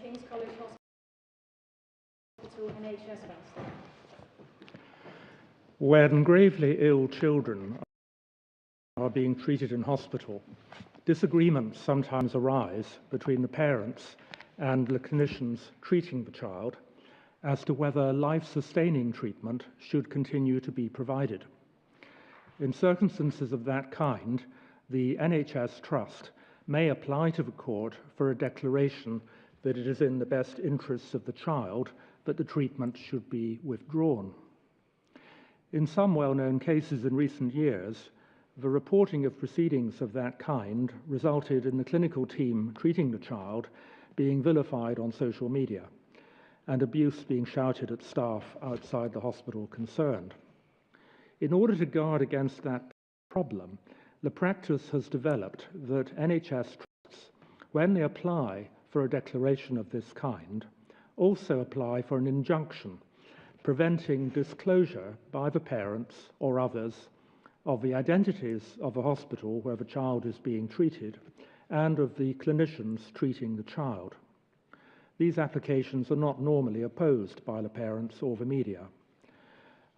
King's College Hospital NHS Council. When gravely ill children are being treated in hospital, disagreements sometimes arise between the parents and the clinicians treating the child as to whether life-sustaining treatment should continue to be provided. In circumstances of that kind, the NHS Trust may apply to the court for a declaration that it is in the best interests of the child that the treatment should be withdrawn. In some well-known cases in recent years, the reporting of proceedings of that kind resulted in the clinical team treating the child being vilified on social media and abuse being shouted at staff outside the hospital concerned. In order to guard against that problem, the practice has developed that NHS trusts, when they apply for a declaration of this kind, also apply for an injunction preventing disclosure by the parents or others of the identities of the hospital where the child is being treated and of the clinicians treating the child. These applications are not normally opposed by the parents or the media.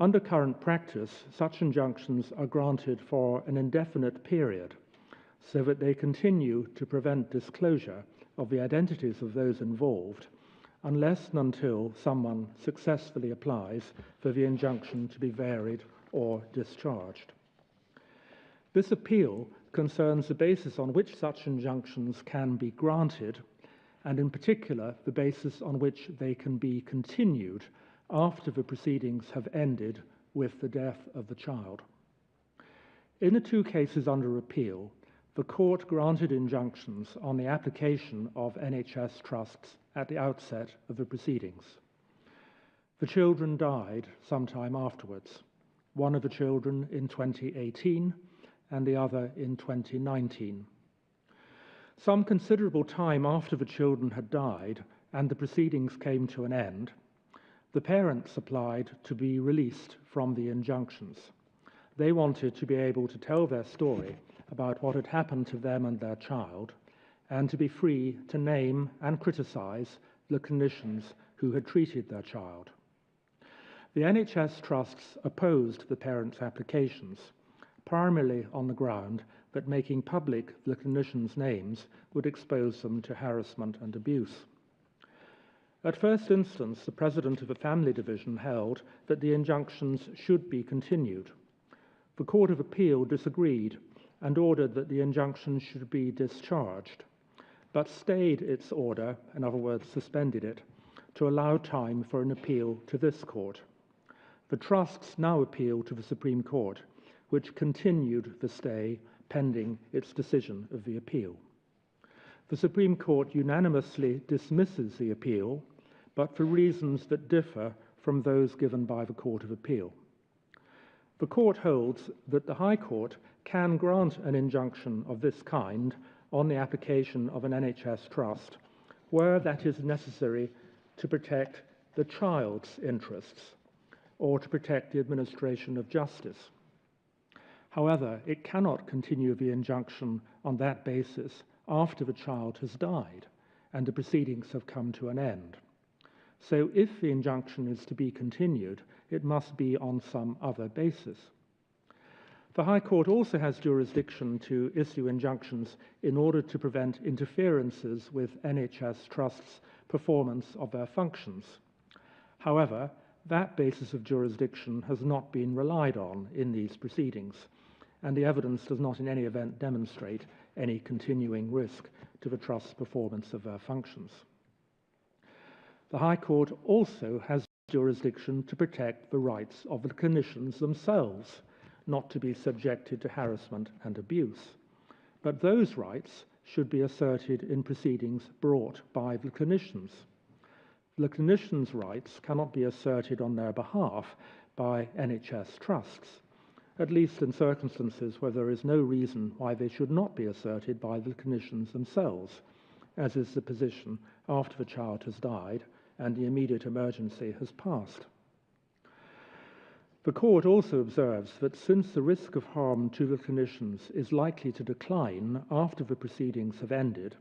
Under current practice, such injunctions are granted for an indefinite period so that they continue to prevent disclosure of the identities of those involved unless and until someone successfully applies for the injunction to be varied or discharged. This appeal concerns the basis on which such injunctions can be granted, and in particular the basis on which they can be continued after the proceedings have ended with the death of the child. In the two cases under appeal, the court granted injunctions on the application of NHS trusts at the outset of the proceedings. The children died sometime afterwards, one of the children in 2018 and the other in 2019. Some considerable time after the children had died and the proceedings came to an end, the parents applied to be released from the injunctions. They wanted to be able to tell their story about what had happened to them and their child, and to be free to name and criticize the clinicians who had treated their child. The NHS trusts opposed the parents' applications, primarily on the ground that making public the clinicians' names would expose them to harassment and abuse. At first instance, the president of the family division held that the injunctions should be continued. The Court of Appeal disagreed and ordered that the injunction should be discharged, but stayed its order, in other words, suspended it, to allow time for an appeal to this court. The trusts now appeal to the Supreme Court, which continued the stay pending its decision of the appeal. The Supreme Court unanimously dismisses the appeal, but for reasons that differ from those given by the Court of Appeal. The court holds that the High Court can grant an injunction of this kind on the application of an NHS trust where that is necessary to protect the child's interests or to protect the administration of justice. However, it cannot continue the injunction on that basis after the child has died and the proceedings have come to an end. So if the injunction is to be continued, it must be on some other basis. The High Court also has jurisdiction to issue injunctions in order to prevent interferences with NHS trusts' performance of their functions. However, that basis of jurisdiction has not been relied on in these proceedings, and the evidence does not in any event demonstrate any continuing risk to the trust's performance of their functions. The High Court also has jurisdiction to protect the rights of the clinicians themselves, not to be subjected to harassment and abuse. But those rights should be asserted in proceedings brought by the clinicians. The clinicians' rights cannot be asserted on their behalf by NHS trusts, at least in circumstances where there is no reason why they should not be asserted by the clinicians themselves, as is the position after the child has died and the immediate emergency has passed. The court also observes that since the risk of harm to the clinicians is likely to decline after the proceedings have ended,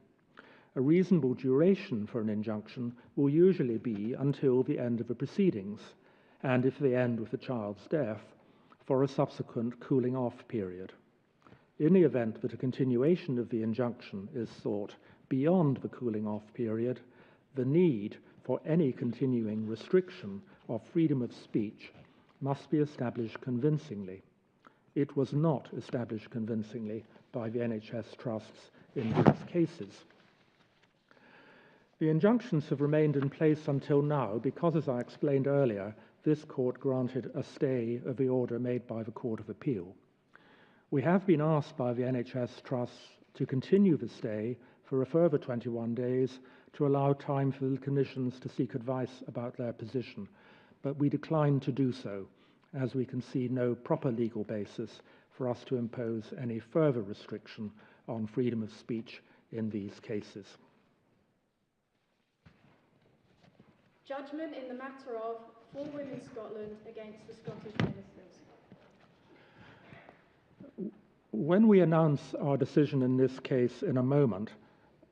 A reasonable duration for an injunction will usually be until the end of the proceedings, and if they end with the child's death, for a subsequent cooling off period. In the event that a continuation of the injunction is sought beyond the cooling off period, the need for any continuing restriction of freedom of speech must be established convincingly. It was not established convincingly by the NHS trusts in these cases. The injunctions have remained in place until now because, as I explained earlier, this court granted a stay of the order made by the Court of Appeal. We have been asked by the NHS trusts to continue the stay for a further 21 days to allow time for the clinicians to seek advice about their position, but we declined to do so, as we can see no proper legal basis for us to impose any further restriction on freedom of speech in these cases. Judgment in the matter of For Women Scotland against the Scottish Ministers. When we announce our decision in this case in a moment,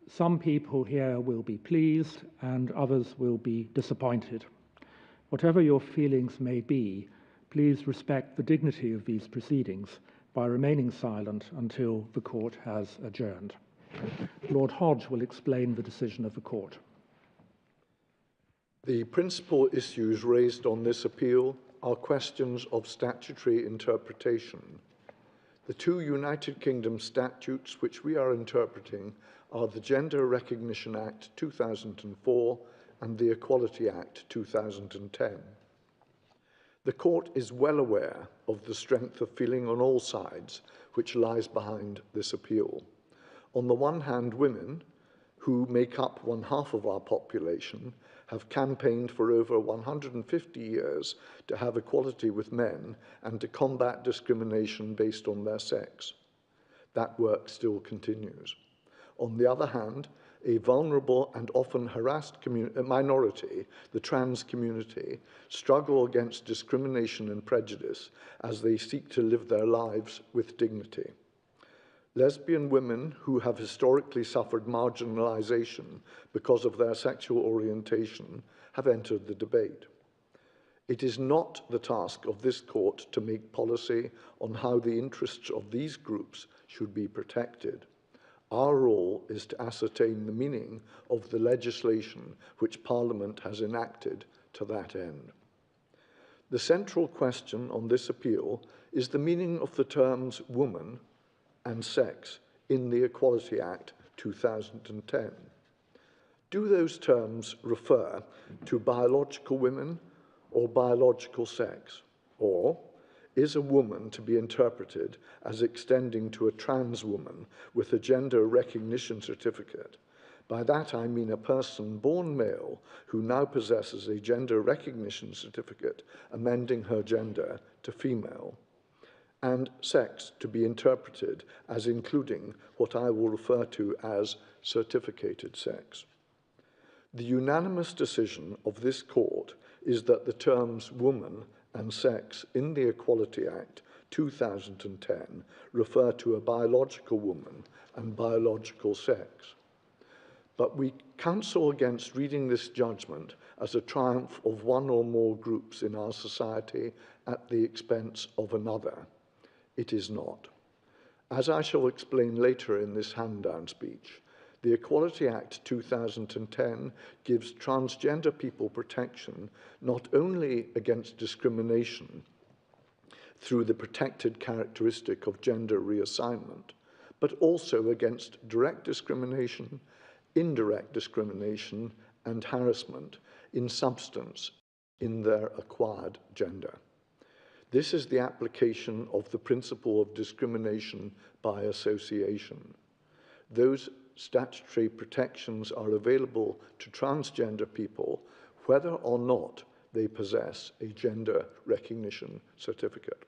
some people here will be pleased and others will be disappointed. Whatever your feelings may be, please respect the dignity of these proceedings by remaining silent until the court has adjourned. Lord Hodge will explain the decision of the court. The principal issues raised on this appeal are questions of statutory interpretation. The two United Kingdom statutes which we are interpreting are the Gender Recognition Act 2004 and the Equality Act 2010. The court is well aware of the strength of feeling on all sides which lies behind this appeal. On the one hand, women, who make up one half of our population, have campaigned for over 150 years to have equality with men and to combat discrimination based on their sex. That work still continues. On the other hand, a vulnerable and often harassed minority, the trans community, struggle against discrimination and prejudice as they seek to live their lives with dignity. Lesbian women who have historically suffered marginalization because of their sexual orientation have entered the debate. It is not the task of this court to make policy on how the interests of these groups should be protected. Our role is to ascertain the meaning of the legislation which Parliament has enacted to that end. The central question on this appeal is the meaning of the terms woman and sex in the Equality Act 2010. Do those terms refer to biological women or biological sex? Or is a woman to be interpreted as extending to a trans woman with a gender recognition certificate? By that I mean a person born male who now possesses a gender recognition certificate amending her gender to female, and sex to be interpreted as including what I will refer to as certificated sex. The unanimous decision of this court is that the terms woman and sex in the Equality Act 2010 refer to a biological woman and biological sex. But we counsel against reading this judgment as a triumph of one or more groups in our society at the expense of another. It is not. As I shall explain later in this hand-down speech, the Equality Act 2010 gives transgender people protection not only against discrimination through the protected characteristic of gender reassignment, but also against direct discrimination, indirect discrimination, and harassment in substance in their acquired gender. This is the application of the principle of discrimination by association. Those statutory protections are available to transgender people whether or not they possess a gender recognition certificate.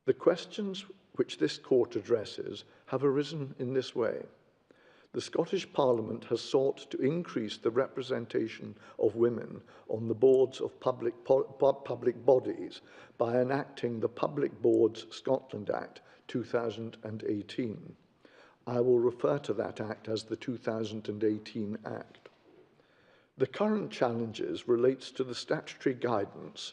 The questions which this court addresses have arisen in this way. The Scottish Parliament has sought to increase the representation of women on the boards of public bodies by enacting the Public Boards Scotland Act 2018. I will refer to that Act as the 2018 Act. The current challenges relates to the statutory guidance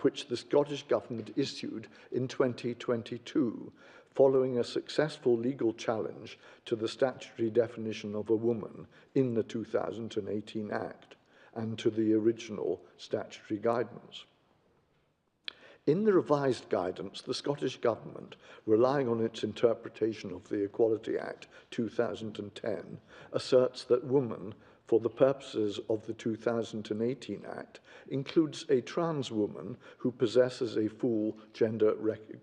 which the Scottish Government issued in 2022 following a successful legal challenge to the statutory definition of a woman in the 2018 Act and to the original statutory guidance. In the revised guidance, the Scottish Government, relying on its interpretation of the Equality Act 2010, asserts that woman, for the purposes of the 2018 Act, includes a trans woman who possesses a full gender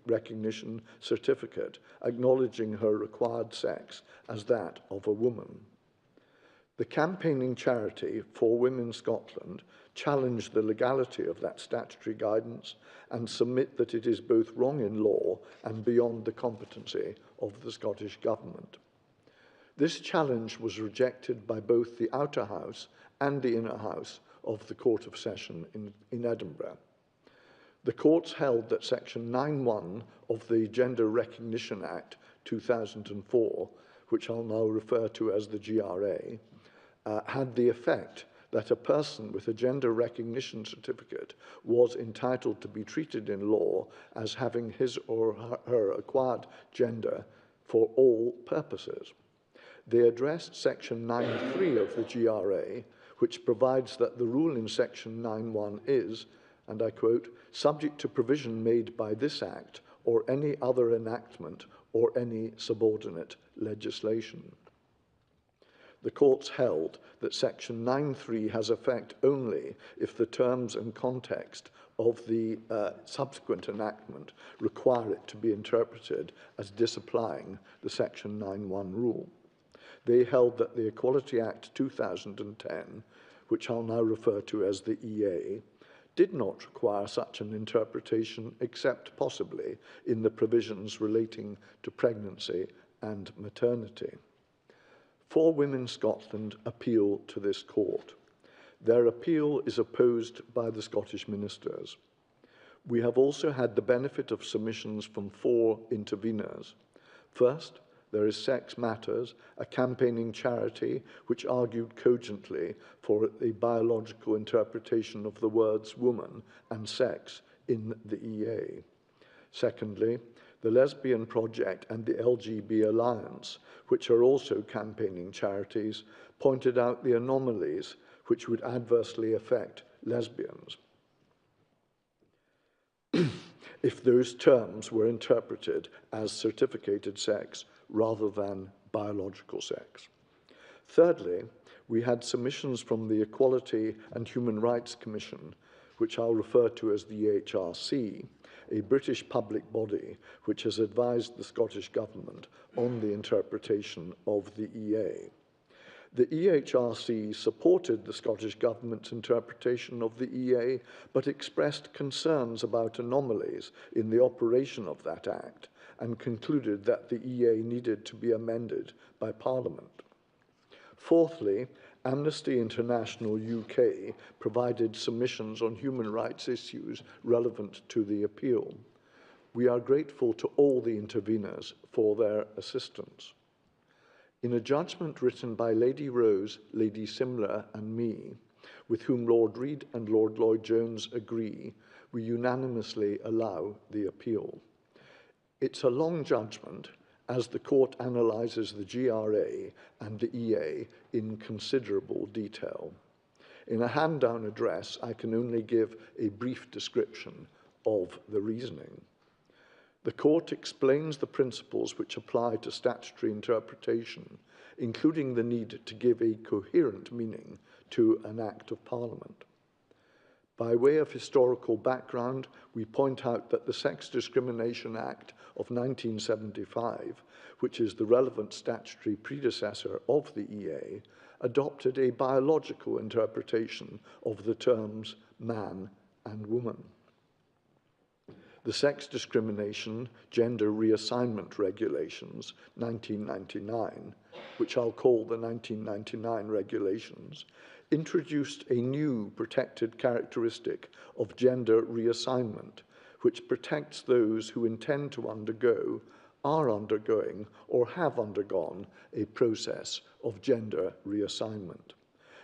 recognition certificate, acknowledging her required sex as that of a woman. The campaigning charity For Women Scotland challenge the legality of that statutory guidance and submit that it is both wrong in law and beyond the competency of the Scottish Government. This challenge was rejected by both the Outer House and the Inner House of the Court of Session in Edinburgh. The courts held that Section 9(1) of the Gender Recognition Act 2004, which I'll now refer to as the GRA, had the effect that a person with a gender recognition certificate was entitled to be treated in law as having his or her acquired gender for all purposes. They addressed Section 9(3) of the GRA, which provides that the rule in Section 9(1) is, and I quote, subject to provision made by this Act or any other enactment or any subordinate legislation. The courts held that Section 9(3) has effect only if the terms and context of the subsequent enactment require it to be interpreted as disapplying the Section 9(1) rule. They held that the Equality Act 2010, which I'll now refer to as the EA, did not require such an interpretation except possibly in the provisions relating to pregnancy and maternity. For Women Scotland appeal to this court. Their appeal is opposed by the Scottish ministers. We have also had the benefit of submissions from 4 interveners. First, there is Sex Matters, a campaigning charity which argued cogently for a biological interpretation of the words woman and sex in the EA. Secondly, the Lesbian Project and the LGB Alliance, which are also campaigning charities, pointed out the anomalies which would adversely affect lesbians if those terms were interpreted as certificated sex rather than biological sex. Thirdly, we had submissions from the Equality and Human Rights Commission, which I'll refer to as the EHRC, a British public body which has advised the Scottish Government on the interpretation of the EA. The EHRC supported the Scottish Government's interpretation of the EA, but expressed concerns about anomalies in the operation of that Act and concluded that the EA needed to be amended by Parliament. Fourthly, Amnesty International UK provided submissions on human rights issues relevant to the appeal. We are grateful to all the interveners for their assistance. In a judgment written by Lady Rose, Lady Simler and me, with whom Lord Reid and Lord Lloyd-Jones agree, we unanimously allow the appeal. It's a long judgment as the court analyses the GRA and the EA in considerable detail. In a hand-down address, I can only give a brief description of the reasoning. The court explains the principles which apply to statutory interpretation, including the need to give a coherent meaning to an Act of Parliament. By way of historical background, we point out that the Sex Discrimination Act of 1975, which is the relevant statutory predecessor of the EA, adopted a biological interpretation of the terms man and woman. The Sex Discrimination Gender Reassignment Regulations, 1999, which I'll call the 1999 regulations, introduced a new protected characteristic of gender reassignment, which protects those who intend to undergo are undergoing or have undergone a process of gender reassignment.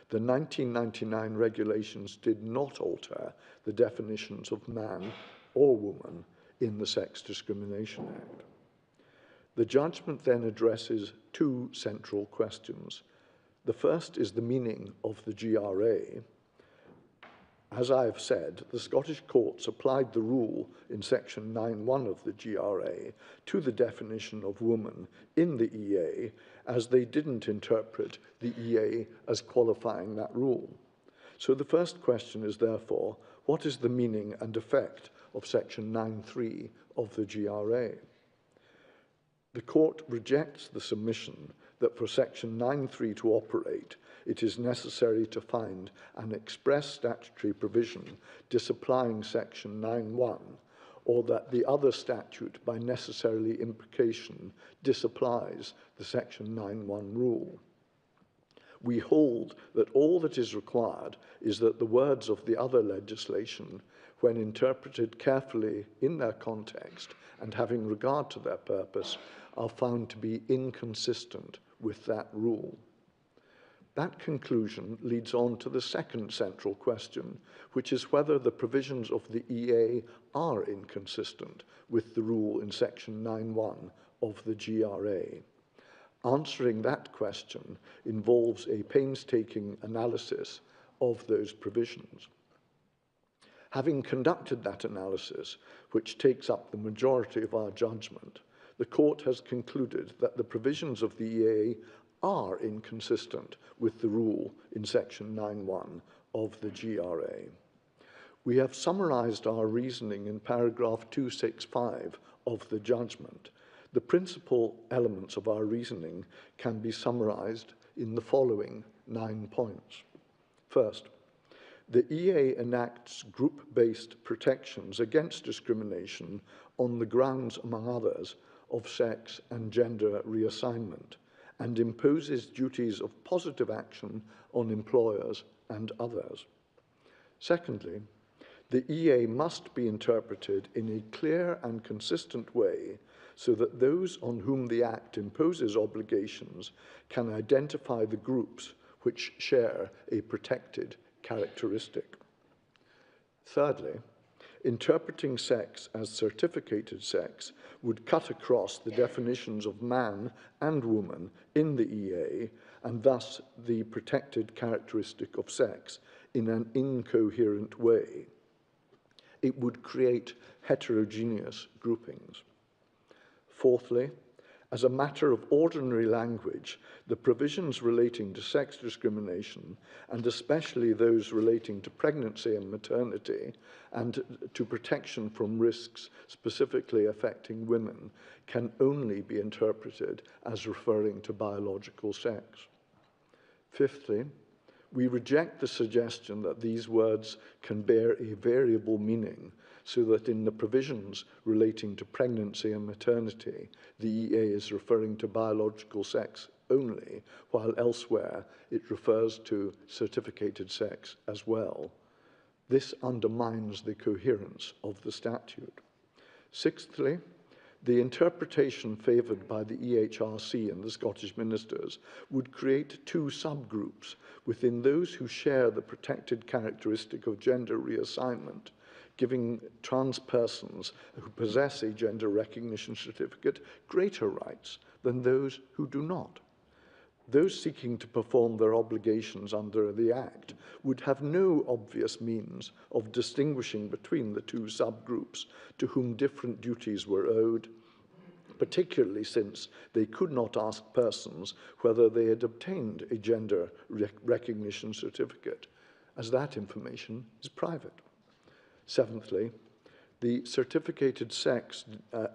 The 1999 regulations did not alter the definitions of man or woman in the Sex Discrimination Act. The judgment then addresses two central questions. The first is the meaning of the GRA. As I have said, the Scottish courts applied the rule in section 9.1 of the GRA to the definition of woman in the EA, as they didn't interpret the EA as qualifying that rule. So the first question is therefore, what is the meaning and effect of section 9.3 of the GRA? The court rejects the submission that for section 9.3 to operate, it is necessary to find an express statutory provision disapplying section 9.1, or that the other statute by necessarily implication disapplies the section 9.1 rule. We hold that all that is required is that the words of the other legislation, when interpreted carefully in their context and having regard to their purpose, are found to be inconsistent with that rule. That conclusion leads on to the second central question, which is whether the provisions of the EA are inconsistent with the rule in section 9.1 of the GRA. Answering that question involves a painstaking analysis of those provisions. Having conducted that analysis, which takes up the majority of our judgment, the court has concluded that the provisions of the EA are inconsistent with the rule in section 9.1 of the GRA. We have summarized our reasoning in paragraph 265 of the judgment. The principal elements of our reasoning can be summarized in the following 9 points. First, the EA enacts group-based protections against discrimination on the grounds, among others, of sex and gender reassignment, and imposes duties of positive action on employers and others. Secondly, the EA must be interpreted in a clear and consistent way so that those on whom the Act imposes obligations can identify the groups which share a protected characteristic. Thirdly, interpreting sex as certificated sex would cut across the definitions of man and woman in the EA, and thus the protected characteristic of sex in an incoherent way. It would create heterogeneous groupings. Fourthly, as a matter of ordinary language, the provisions relating to sex discrimination, and especially those relating to pregnancy and maternity, and to protection from risks specifically affecting women, can only be interpreted as referring to biological sex. Fifthly, we reject the suggestion that these words can bear a variable meaning, so that in the provisions relating to pregnancy and maternity, the EA is referring to biological sex only, while elsewhere it refers to certificated sex as well. This undermines the coherence of the statute. Sixthly, the interpretation favoured by the EHRC and the Scottish ministers would create two subgroups within those who share the protected characteristic of gender reassignment, giving trans persons who possess a gender recognition certificate greater rights than those who do not. Those seeking to perform their obligations under the Act would have no obvious means of distinguishing between the two subgroups to whom different duties were owed, particularly since they could not ask persons whether they had obtained a gender recognition certificate, as that information is private. Seventhly, the certificated sex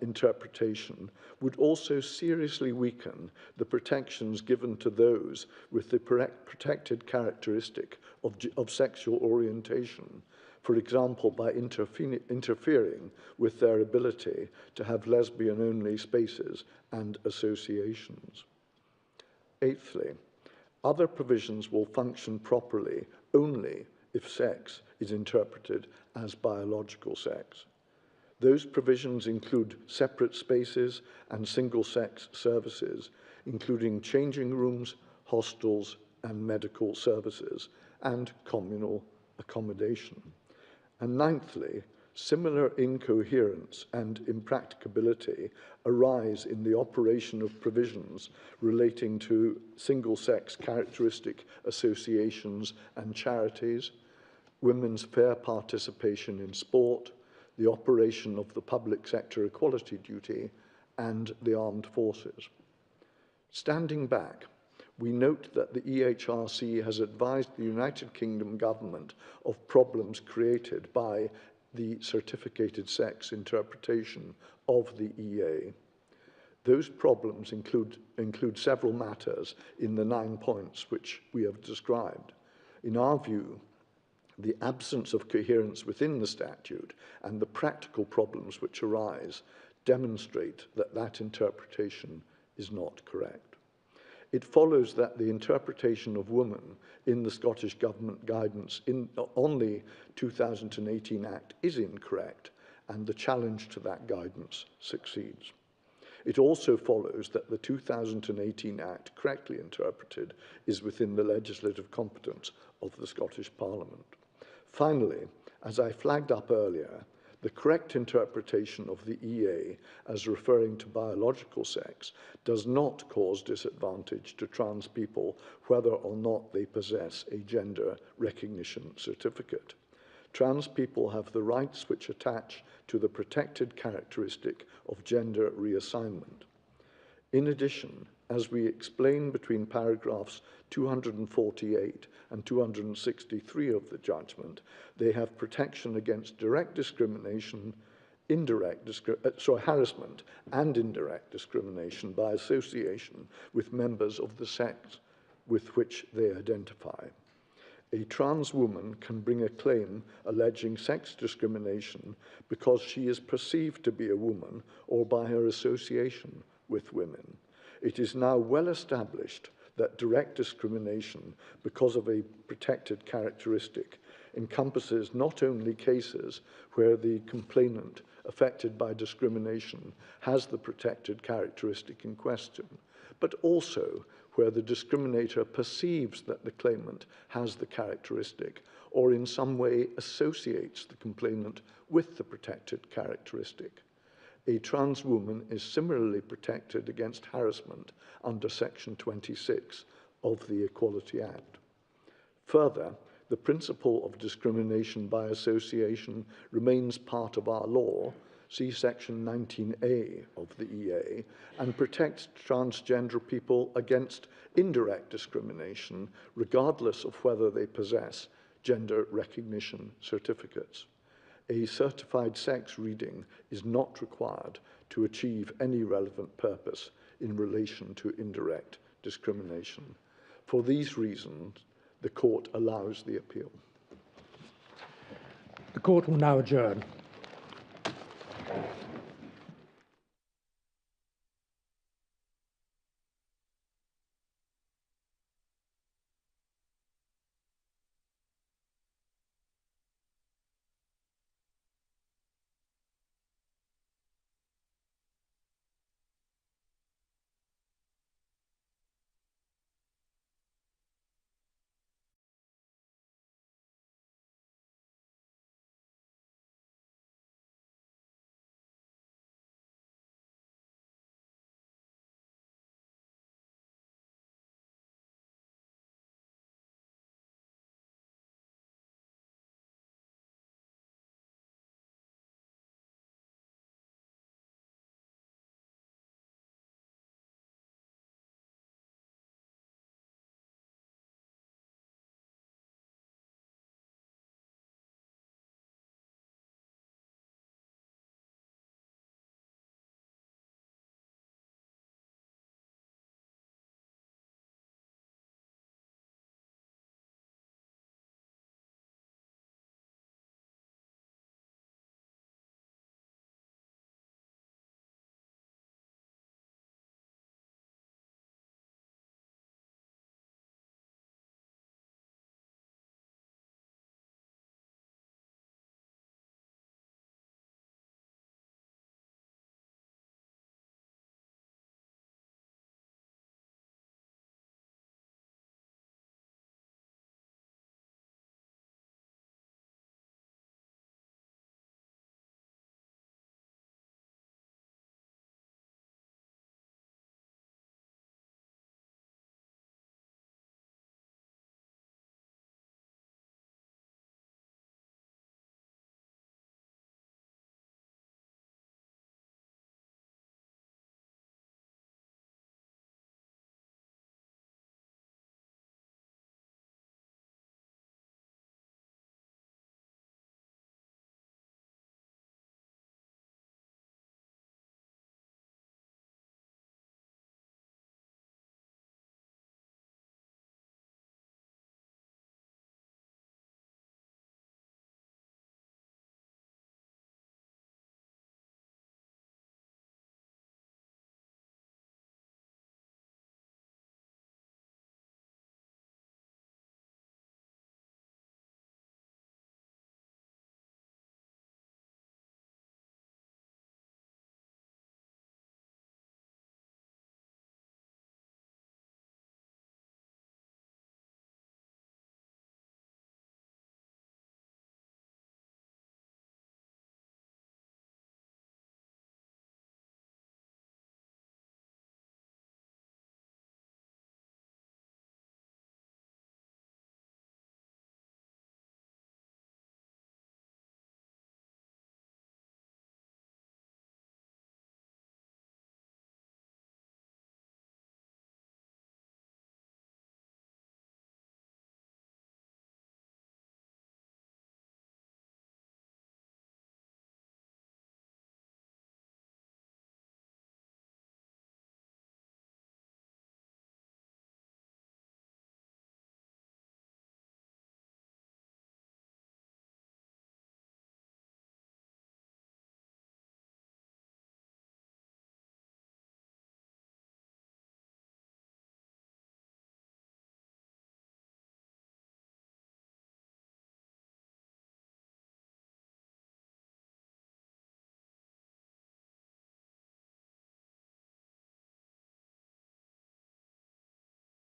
interpretation would also seriously weaken the protections given to those with the protected characteristic of sexual orientation, for example, by interfering with their ability to have lesbian-only spaces and associations. Eighthly, other provisions will function properly only if sex is interpreted as biological sex. Those provisions include separate spaces and single-sex services, including changing rooms, hostels, and medical services, and communal accommodation. And ninthly, similar incoherence and impracticability arise in the operation of provisions relating to single-sex characteristic associations and charities, women's fair participation in sport, the operation of the public sector equality duty, and the armed forces. Standing back, we note that the EHRC has advised the United Kingdom government of problems created by the certificated sex interpretation of the EA. Those problems include several matters in the 9 points which we have described. In our view, the absence of coherence within the statute and the practical problems which arise demonstrate that that interpretation is not correct. It follows that the interpretation of woman in the Scottish Government guidance on the 2018 Act is incorrect, and the challenge to that guidance succeeds. It also follows that the 2018 Act, correctly interpreted, is within the legislative competence of the Scottish Parliament. Finally, as I flagged up earlier, the correct interpretation of the EA as referring to biological sex does not cause disadvantage to trans people whether or not they possess a gender recognition certificate. Trans people have the rights which attach to the protected characteristic of gender reassignment. In addition, as we explain between paragraphs 248 and 263 of the judgment, they have protection against direct discrimination, harassment and indirect discrimination by association with members of the sex with which they identify. A trans woman can bring a claim alleging sex discrimination because she is perceived to be a woman or by her association with women. It is now well established that direct discrimination because of a protected characteristic encompasses not only cases where the complainant affected by discrimination has the protected characteristic in question, but also where the discriminator perceives that the claimant has the characteristic or in some way associates the complainant with the protected characteristic. A trans woman is similarly protected against harassment under Section 26 of the Equality Act. Further, the principle of discrimination by association remains part of our law, see Section 19A of the EA, and protects transgender people against indirect discrimination, regardless of whether they possess gender recognition certificates. A certified sex reading is not required to achieve any relevant purpose in relation to indirect discrimination. For these reasons, the court allows the appeal. The court will now adjourn.